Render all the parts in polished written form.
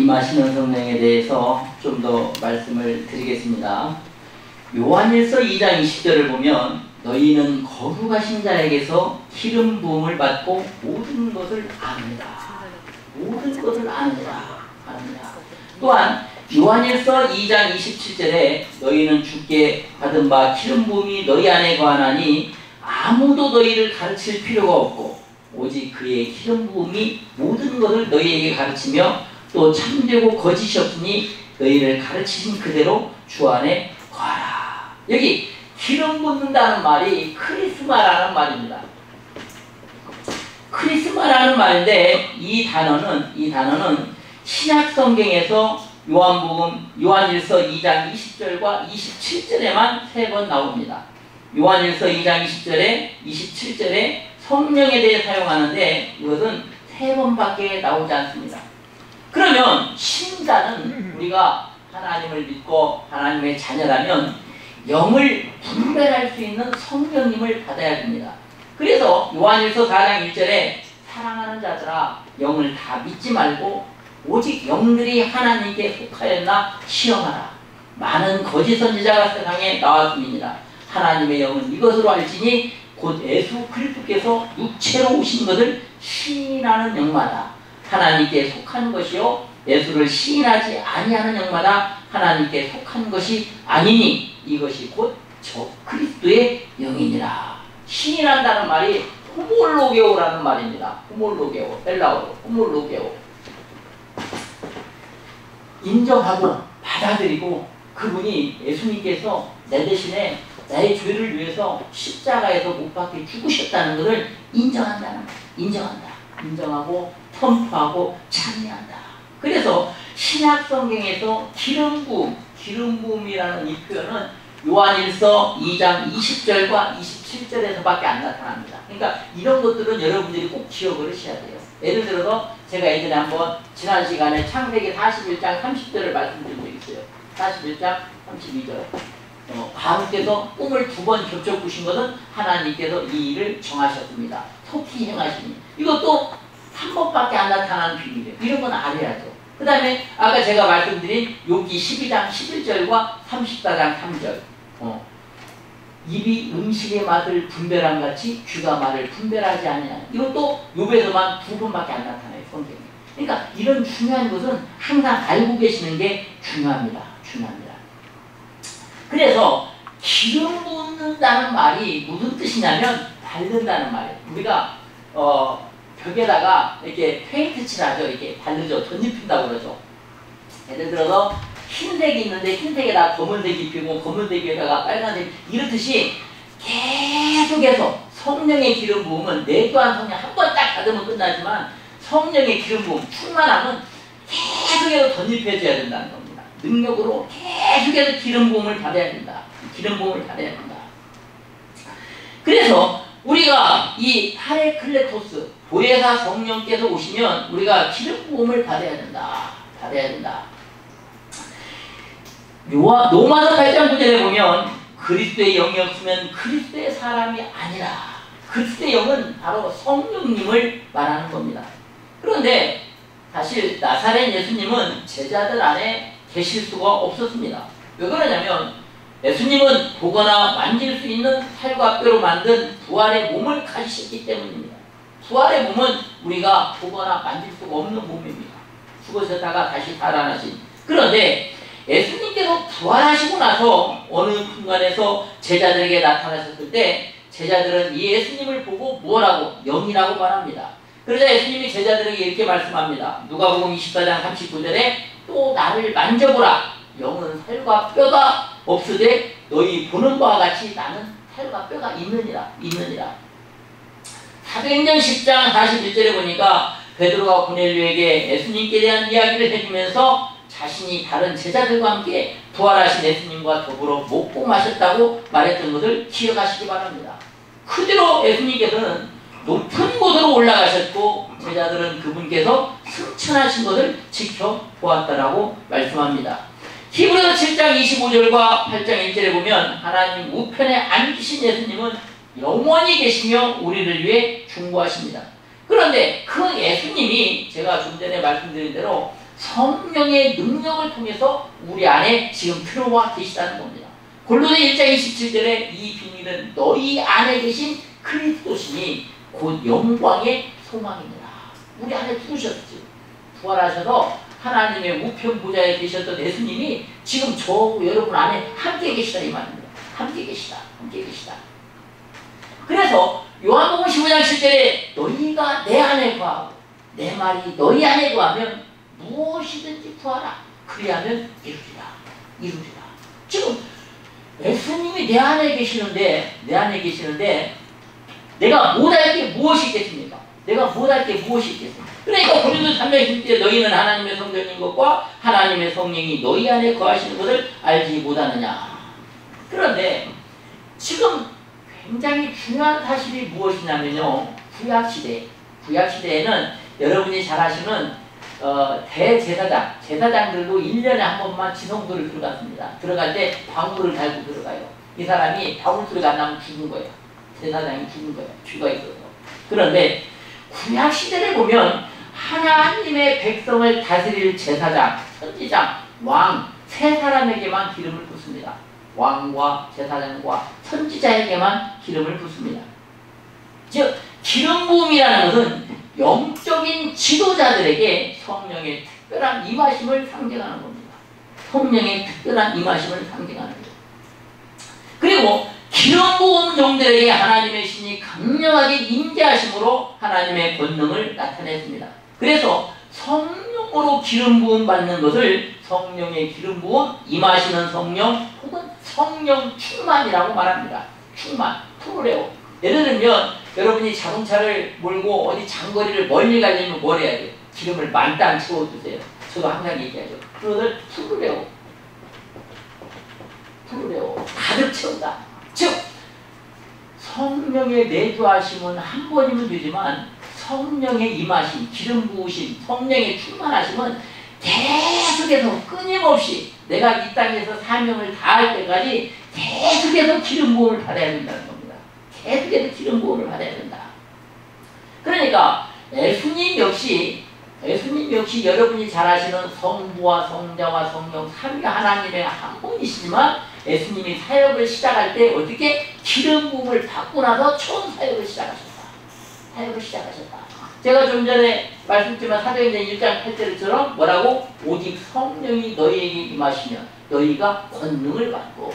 임하시는 성령에 대해서 좀 더 말씀을 드리겠습니다. 요한일서 2장 20절을 보면 너희는 거룩하신 자에게서 기름 부음을 받고 모든 것을 아느라. 모든 것을 아느라. 또한 요한일서 2장 27절에 너희는 주께 받은 바 기름 부음이 너희 안에 거하나니 아무도 너희를 가르칠 필요가 없고 오직 그의 기름 부음이 모든 것을 너희에게 가르치며 또 참되고 거짓이 없으니 너희를 가르치신 그대로 주 안에 거하라. 여기 기름 붓는다는 말이 크리스마라는 말입니다. 크리스마라는 말인데 이 단어는 신약 성경에서 요한일서 2장 20절과 27절에만 3번 나옵니다. 요한일서 2장 20절에 27절에 성령에 대해 사용하는데 이것은 3번밖에 나오지 않습니다. 그러면 신자는 우리가 하나님을 믿고 하나님의 자녀라면 영을 분별할 수 있는 성령님을 받아야 됩니다. 그래서 요한일서 4장 1절에 사랑하는 자들아 영을 다 믿지 말고 오직 영들이 하나님께 속하였나 시험하라. 많은 거짓 선지자가 세상에 나왔습니다. 하나님의 영은 이것으로 알지니 곧 예수 그리스도께서 육체로 오신 것을 시인하는 영마다 하나님께 속한 것이요 예수를 시인하지 아니하는 영마다 하나님께 속한 것이 아니니 이것이 곧 저 그리스도의 영이니라. 시인한다는 말이 호몰로게오라는 말입니다. 호몰로게오, 헬라어로 호몰로게오. 인정하고 받아들이고 그분이 예수님께서 내 대신에 나의 죄를 위해서 십자가에서 못 박혀 죽으셨다는 것을 인정한다는 거예요. 인정하고 선포하고 찬미한다. 그래서 신약 성경에서 기름 부음이라는 이 표현은 요한일서 2장 20절과 27절에서밖에 안 나타납니다. 그러니까 이런 것들은 여러분들이 꼭 기억을 하셔야 돼요. 예를 들어서 제가 예전에 한번 지난 시간에 창세기 41장 30절을 말씀드린 적이 있어요. 41장 32절. 하나님께서 꿈을 2번 겹쳐 꾸신 것은 하나님께서 이 일을 정하셨습니다. 속히 행하시니. 이것도 3번밖에 안 나타나는 비밀이에요. 이런 건 알아야죠. 그 다음에 아까 제가 말씀드린 욥기 12장 11절과 34장 3절. 입이 음식의 맛을 분별한 같이 귀가 말을 분별하지 아니하니. 이것도 욥에서만 2번밖에 안 나타나요. 성경에. 그러니까 이런 중요한 것은 항상 알고 계시는 게 중요합니다. 그래서 기름 붓는다는 말이 무슨 뜻이냐면 바른다는 말이에요. 우리가 벽에다가 이렇게 페인트 칠하죠. 이렇게 바르죠. 덧입힌다고 그러죠. 예를 들어서 흰색이 있는데 흰색에다 검은색 입히고 검은색 위에다가 빨간색 이렇듯이 계속해서 성령의 기름 부음은 내도한 성령 한 번 딱 받으면 끝나지만 성령의 기름 부음 충만하면 계속해서 덧입혀져야 된다는 겁니다. 능력으로 계속해서 기름 부음을 받아야 된다. 그래서 우리가 이 파레클레토스 보혜사 성령께서 오시면 우리가 기름 부음을 받아야 된다. 로마서 8장 9절에 보면 그리스도의 영이 없으면 그리스도의 사람이 아니라. 그리스도의 영은 바로 성령님을 말하는 겁니다. 그런데 사실 나사렛 예수님은 제자들 안에 계실 수가 없었습니다. 왜 그러냐면 예수님은 보거나 만질 수 있는 살과 뼈로 만든 부활의 몸을 가지셨기 때문입니다. 부활의 몸은 우리가 보거나 만질 수가 없는 몸입니다. 죽으셨다가 다시 살아나신. 그런데 예수님께서 부활하시고 나서 어느 순간에서 제자들에게 나타나셨을 때 제자들은 이 예수님을 보고 뭐라고? 영이라고 말합니다. 그러자 예수님이 제자들에게 이렇게 말씀합니다. 누가복음 24장 39절에 또 나를 만져보라. 영은 살과 뼈가 없으되 너희 보는 바와 같이 나는 살과 뼈가 있느니라. 사도행전 10장 41절에 보니까 베드로가 고넬료에게 예수님께 대한 이야기를 해주면서 자신이 다른 제자들과 함께 부활하신 예수님과 더불어 먹고 마셨다고 말했던 것을 기억하시기 바랍니다. 그대로 예수님께서는 높은 곳으로 올라가셨고 제자들은 그분께서 승천하신 것을 지켜보았다라고 말씀합니다. 히브리서 7장 25절과 8장 1절에 보면 하나님 우편에 앉으신 예수님은 영원히 계시며 우리를 위해 중보하십니다. 그런데 그 예수님이 제가 좀 전에 말씀드린 대로 성령의 능력을 통해서 우리 안에 지금 들어와 계시다는 겁니다. 골로새 1장 27절에 이 비밀은 너희 안에 계신 그리스도시니 곧 영광의 소망이니라. 우리 안에 들으셨죠. 부활하셔서 하나님의 우편 보좌에 계셨던 예수님이 지금 저 여러분 안에 함께 계시다 이 말입니다. 함께 계시다. 함께 계시다. 그래서 요한복음 15장 7절에 너희가 내 안에 거하고 내 말이 너희 안에 거하면 무엇이든지 구하라. 그리하면 이루리라. 이루리라. 지금 예수님이 내 안에 계시는데 내가 못할 게 무엇이 있겠습니까? 내가 못할 게 무엇이 있겠습니까? 그러니까 고린도서 3장 10절에 너희는 하나님의 성전인 것과 하나님의 성령이 너희 안에 거하시는 것을 알지 못하느냐. 그런데 지금 굉장히 중요한 사실이 무엇이냐면요. 구약시대에는 여러분이 잘 아시는 제사장들도 1년에 한 번만 지성소를 들어갔습니다. 들어갈 때 방울을 달고 들어가요. 이 사람이 방울 소리가 안 나면 죽은 거예요. 제사장이 죽은 거예요. 죄가 있어서. 그런데 구약시대를 보면 하나님의 백성을 다스릴 제사장, 선지장, 왕 세 사람에게만 기름을 붓습니다. 왕과 제사장과 선지자에게만 기름을 붓습니다. 즉 기름 부음이라는 것은 영적인 지도자들에게 성령의 특별한 임하심을 상징하는 겁니다. 성령의 특별한 임하심을 상징하는 거죠. 그리고 기름 부은 종들에게 하나님의 신이 강력하게 임재하심으로 하나님의 권능을 나타냈습니다. 그래서 성령으로 기름 부음 받는 것을 성령의 기름 부음, 임하시는 성령 혹은 성령 충만이라고 말합니다. 충만, 프로레오. 예를 들면 여러분이 자동차를 몰고 어디 장거리를 멀리 가려면 뭘 해야 돼요? 기름을 만땅 채워주세요. 저도 항상 얘기하죠. 그것을 프로레오. 가득 채운다. 즉 성령의 내주하심은 한 번이면 되지만 성령의 임하심, 기름 부으심, 성령의 충만하심은 계속해서 끊임없이 내가 이 땅에서 사명을 다할 때까지 계속해서 기름 부음을 받아야 된다는 겁니다. 계속해서 기름 부음을 받아야 된다. 그러니까 예수님 역시 여러분이 잘 아시는 성부와 성자와 성령 삼위 하나님의 한 분이시지만 예수님이 사역을 시작할 때 어떻게 기름 부음을 받고 나서 처음 사역을 시작하셨다. 제가 좀 전에 말씀드렸지만 사도행전 1장 8절처럼 뭐라고? 오직 성령이 너희에게 임하시면 너희가 권능을 받고.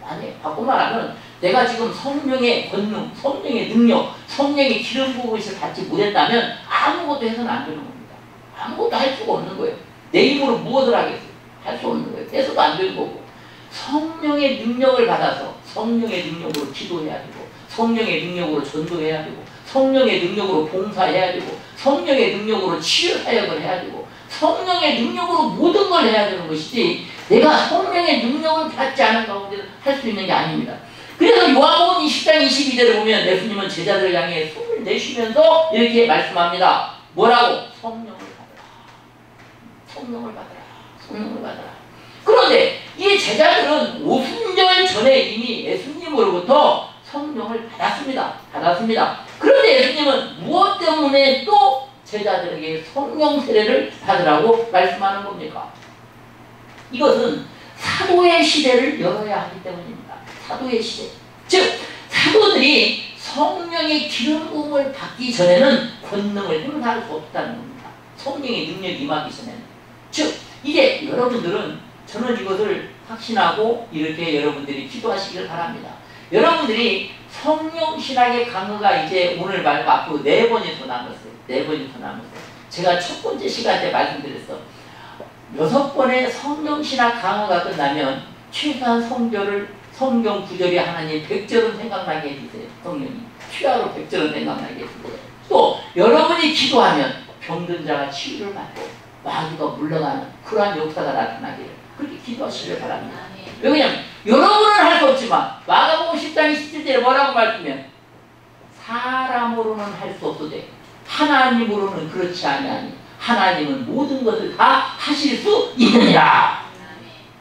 아니, 받고 말하면 내가 지금 성령의 권능, 성령의 능력, 성령의 기름 부음을 받지 못했다면 아무것도 해서는 안 되는 겁니다. 아무것도 할 수가 없는 거예요. 내 힘으로 무엇을 하겠어요? 할 수 없는 거예요. 해서도 안 되는 거고. 성령의 능력을 받아서 성령의 능력으로 기도해야 되고 성령의 능력으로 전도해야 되고 성령의 능력으로 봉사해야 되고 성령의 능력으로 치유 사역을 해야 되고 성령의 능력으로 모든 걸 해야 되는 것이지 내가 성령의 능력을 받지 않은 가운데 할 수 있는 게 아닙니다. 그래서 요한복음 20장 22절을 보면 예수님은 제자들을 향해 숨을 내쉬면서 이렇게 말씀합니다. 뭐라고? 성령을 받아라. 그런데 이 제자들은 오순절 전에 이미 예수님으로부터 성령을 받았습니다. 그런데 예수님은 무엇 때문에 또 제자들에게 성령 세례를 받으라고 말씀하는 겁니까? 이것은 사도의 시대를 열어야 하기 때문입니다. 사도의 시대. 즉 사도들이 성령의 기름 부음을 받기 전에는 권능을 행사할 수 없다는 겁니다. 성령의 능력이 임하기 전에는. 즉 이제 여러분들은 저는 이것을 확신하고 이렇게 여러분들이 기도하시길 바랍니다. 여러분들이 성령 신학의 강의가 이제 오늘 말고 앞으로 4번이 더 남았어요. 제가 첫 번째 시간 때 말씀드렸어. 6번의 성령 신학 강의가 끝나면 최소한 성경 구절이 하나님 100절은 생각나게 해주세요. 성령이. 추가로 100절은 생각나게 해주세요. 또 여러분이 기도하면 병든 자가 치유를 받고 마귀가 물러가는 그러한 역사가 나타나기를 그렇게 기도하시길 바랍니다. 왜냐하면 여러분은 할 수 없지만 마가복음 10장 27절에 뭐라고 말씀하면 사람으로는 할 수 없으되 하나님으로는 그렇지 아니하니 하나님은 모든 것을 다 하실 수 있느니라.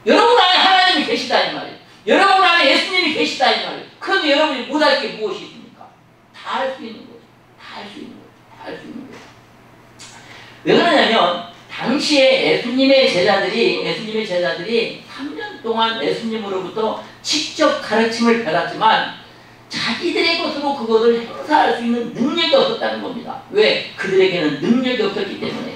여러분 안에 하나님이 계시다 이 말이에요. 여러분 안에 예수님이 계시다 이 말이에요. 그런데 여러분이 못할 게 무엇이 있습니까? 다 할 수 있는 거죠. 왜 그러냐면 당시에 예수님의 제자들이 3년 동안 예수님으로부터 직접 가르침을 받았지만 자기들의 것으로 그것을 행사할 수 있는 능력이 없었다는 겁니다. 왜? 그들에게는 능력이 없었기 때문에.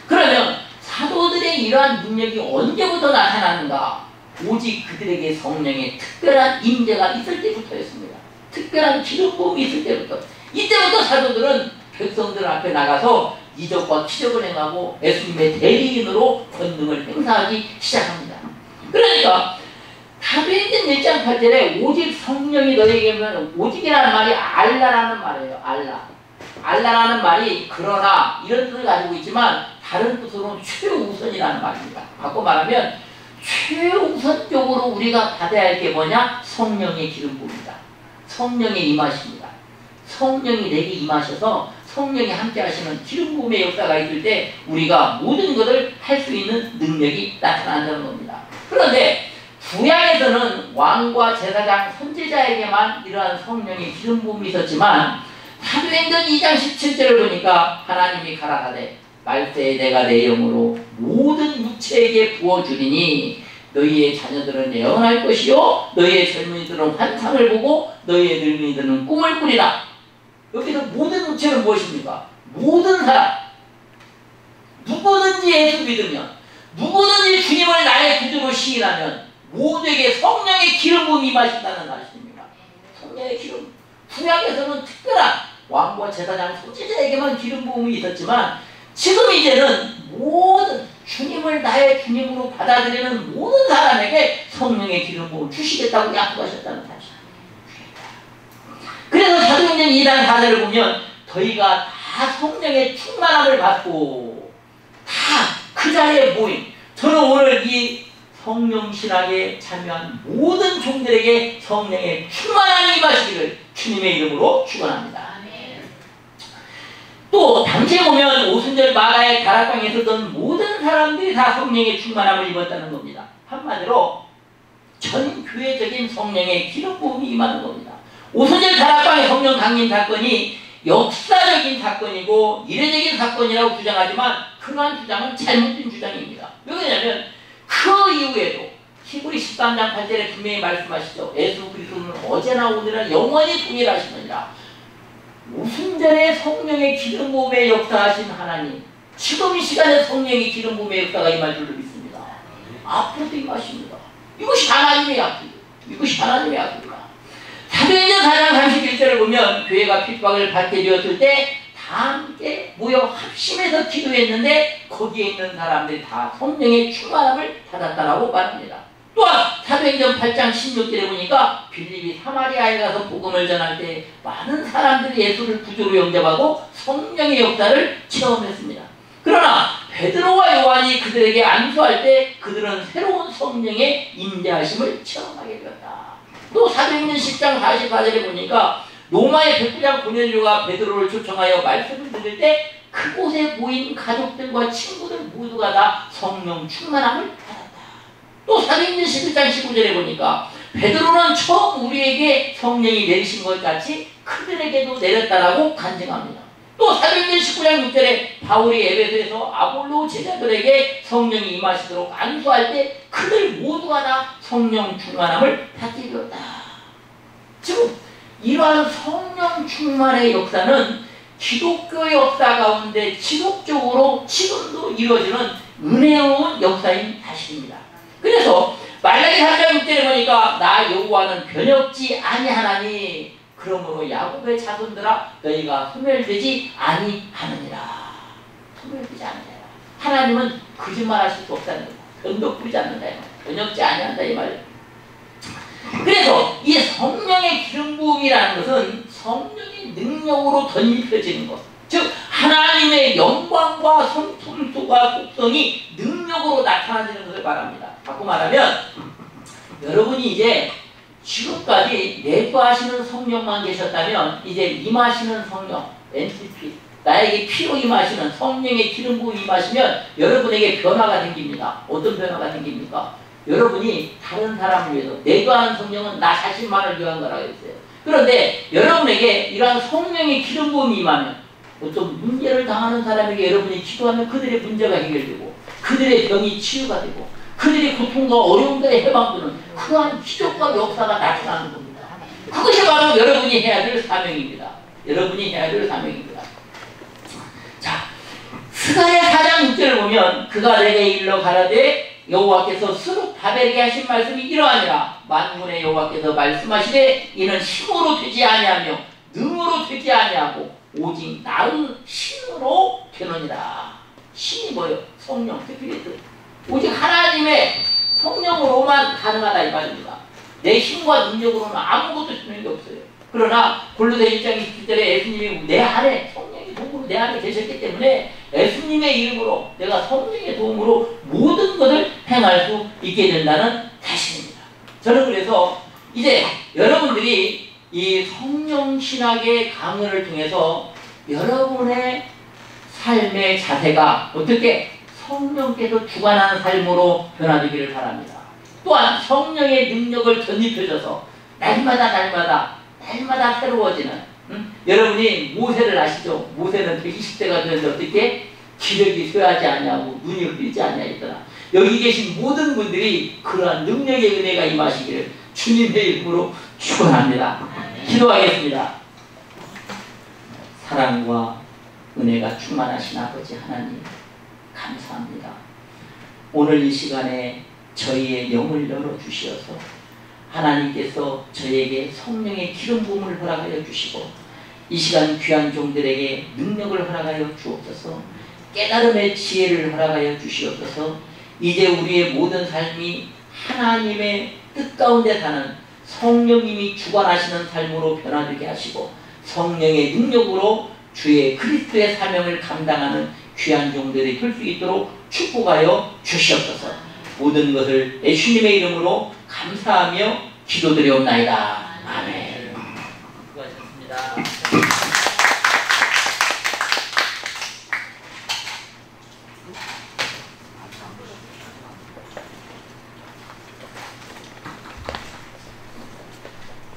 그러면 사도들의 이러한 능력이 언제부터 나타나는가? 오직 그들에게 성령의 특별한 임재가 있을 때부터였습니다. 특별한 기름 부음이 있을 때부터. 이때부터 사도들은 백성들 앞에 나가서 이적과 기적을 행하고 예수님의 대리인으로 권능을 행사하기 시작합니다. 그러니까 사도행전 1장 8절에 오직 성령이 너에게면, 오직이라는 말이 알라라는 말이에요. 알라라는 말이 그러나 이런 뜻을 가지고 있지만 다른 뜻으로는 최우선이라는 말입니다. 바꿔 말하면 최우선적으로 우리가 받아야 할 게 뭐냐? 성령의 기름 부음이다. 성령의 임하십니다. 성령이 내게 임하셔서 성령이 함께 하시는 기름 부음의 역사가 있을 때 우리가 모든 것을 할 수 있는 능력이 나타난다는 겁니다. 그런데 구약에서는 왕과 제사장, 선지자에게만 이러한 성령의 기름 부음이 있었지만 사도행전 2장 17절을 보니까 하나님이 가라사대 말세에 내가 내 영으로 모든 육체에게 부어주리니 너희의 자녀들은 예언할 것이요 너희의 젊은이들은 환상을 보고 너희의 늙은이들은 꿈을 꾸리라. 여기서 모든 육체는 무엇입니까? 모든 사람, 누구든지 예수 믿으면, 누구든지 주님을 나의 구주로 시인하면 모두에게 성령의 기름 부음이 임하신다는 말씀입니다. 성령의 기름. 구약에서는 특별한 왕과 제사장, 선지자에게만 기름 부음이 있었지만 지금 이제는 모든 주님을 나의 주님으로 받아들이는 모든 사람에게 성령의 기름 부음을 주시겠다고 약속하셨다는 사실. 그래서 사도행전 2장 4절을 보면 너희가 다 성령의 충만함을 받고 다 그 자리에 모인, 저는 오늘 이 성령 신학에 참여한 모든 종들에게 성령의 충만함이 임하시기를 주님의 이름으로 축원합니다. 또 당시에 보면 오순절 마가의 다락방에 있었던 모든 사람들이 다 성령의 충만함을 입었다는 겁니다. 한마디로 전 교회적인 성령의 기름 부음이 임하는 겁니다. 오순절 다락방의 성령 강림 사건이 역사적인 사건이고 이례적인 사건이라고 주장하지만 그러한 주장은 잘못된 주장입니다. 왜냐하면 그 이후에도 히브리 13장 8절에 분명히 말씀하시죠. 예수 그리스도는 어제나 오늘은 영원히 동일하시느니라. 오순절에 성령의 기름 부음에 역사하신 하나님, 지금 이 시간에 성령의 기름 부음의 역사가 임할 줄로 믿습니다. 앞으로도 임하십니다. 이것이 하나님의 약속이에요. 이것이 하나님의 약속입니다. 사도행전 4장 31절을 보면 교회가 핍박을 받게 되었을 때 다 함께 모여 합심해서 기도했는데 거기에 있는 사람들이 다 성령의 충만함을 받았다라고 말합니다. 또한 사도행전 8장 16절에 보니까 빌립이 사마리아에 가서 복음을 전할 때 많은 사람들이 예수를 구주로 영접하고 성령의 역사를 체험했습니다. 그러나 베드로와 요한이 그들에게 안수할 때 그들은 새로운 성령의 임재하심을 체험하게 되었다. 또 사도행전 10장 44절에 보니까 로마의 백부장 고넬료가 베드로를 초청하여 말씀을 들을 때 그곳에 모인 가족들과 친구들 모두가 다 성령 충만함을 받았다. 또 사도행전 11장 19절에 보니까 베드로는 처음 우리에게 성령이 내리신 것 같이 그들에게도 내렸다라고 간증합니다. 또 사도행전 19장 6절에 바울이 에베소에서 아볼로 제자들에게 성령이 임하시도록 안수할 때 그들 모두가 다 성령 충만함을 받게 되었다. 지금 이러한 성령 충만의 역사는 기독교 역사 가운데 지속적으로 지금도 이루어지는 은혜로운 역사인 사실입니다. 그래서 말라기 3장 6절에 보니까 나 여호와는 변혁지 아니하나니 그러므로 야곱의 자손들아 너희가 소멸되지 아니하느니라. 소멸되지 아니하느니라. 하나님은 거짓말하실 수 없다는 거예요. 변덕 부리지 않는다. 변혁지 아니한다 이 말이에요. 그래서 이 성령의 기름 부음이라는 것은 성령의 능력으로 덧입혀지는 것, 즉 하나님의 영광과 성품과 속성이 능력으로 나타나는 것을 말합니다. 바꿔 말하면 여러분이 이제 지금까지 내부하시는 성령만 계셨다면 이제 임하시는 성령, NTP, 나에게 피로 임하시는 성령의 기름 부음이 임하시면 여러분에게 변화가 생깁니다. 어떤 변화가 생깁니까? 여러분이 다른 사람을 위해서, 내가 하는 성령은 나 자신만을 위한 거라고 했어요. 그런데 여러분에게 이러한 성령의 기름 부음이 임하면 어떤 문제를 당하는 사람에게 여러분이 기도하면 그들의 문제가 해결되고 그들의 병이 치유가 되고 그들의 고통과 어려움들에 해방되는 그러한 기적과 역사가 나타나는 겁니다. 그것이 바로 여러분이 해야 될 사명입니다. 여러분이 해야 될 사명입니다. 자, 스가랴 4장 6절을 보면 그가 내게 일러 가라되 여호와께서 스룹바벨에게 하신 말씀이 이러하니라. 만군의 여호와께서 말씀하시되 이는 힘으로 되지 아니하며 능으로 되지 아니하고 오직 나의 신으로 되느니라. 신이 뭐예요? 성령, 스피리트. 오직 하나님의 성령으로만 가능하다 이 말입니다. 내 힘과 능력으로는 아무것도 되는 게 없어요. 그러나 골로새 1장 27절에 예수님이 내 안에 성령의 도움으로 내 안에 계셨기 때문에 예수님의 이름으로 내가 성령의 도움으로 모든 것을 행할 수 있게 된다는 사실입니다. 저는 그래서 이제 여러분들이 이 성령신학의 강의를 통해서 여러분의 삶의 자세가 어떻게 성령께서 주관하는 삶으로 변화되기를 바랍니다. 또한 성령의 능력을 덧입혀져서 날마다 새로워지는 여러분이 모세를 아시죠? 모세는 120세가 되는데 어떻게 기력이 쇠하지 않냐고 눈이 흐리지 않냐했더라. 여기 계신 모든 분들이 그러한 능력의 은혜가 임하시기를 주님의 이름으로 축원합니다. 기도하겠습니다. 사랑과 은혜가 충만하신 아버지 하나님 감사합니다. 오늘 이 시간에 저희의 영을 열어주시어서 하나님께서 저에게 성령의 기름 부음을 허락하여 주시고 이 시간 귀한 종들에게 능력을 허락하여 주옵소서. 깨달음의 지혜를 허락하여 주시옵소서. 이제 우리의 모든 삶이 하나님의 뜻 가운데 사는 성령님이 주관하시는 삶으로 변화되게 하시고 성령의 능력으로 주의 그리스도의 사명을 감당하는 귀한 종들이 될 수 있도록 축복하여 주시옵소서. 모든 것을 예수님의 이름으로 감사하며 기도드리옵나이다. 아멘. 수고하셨습니다.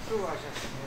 수고하셨습니다.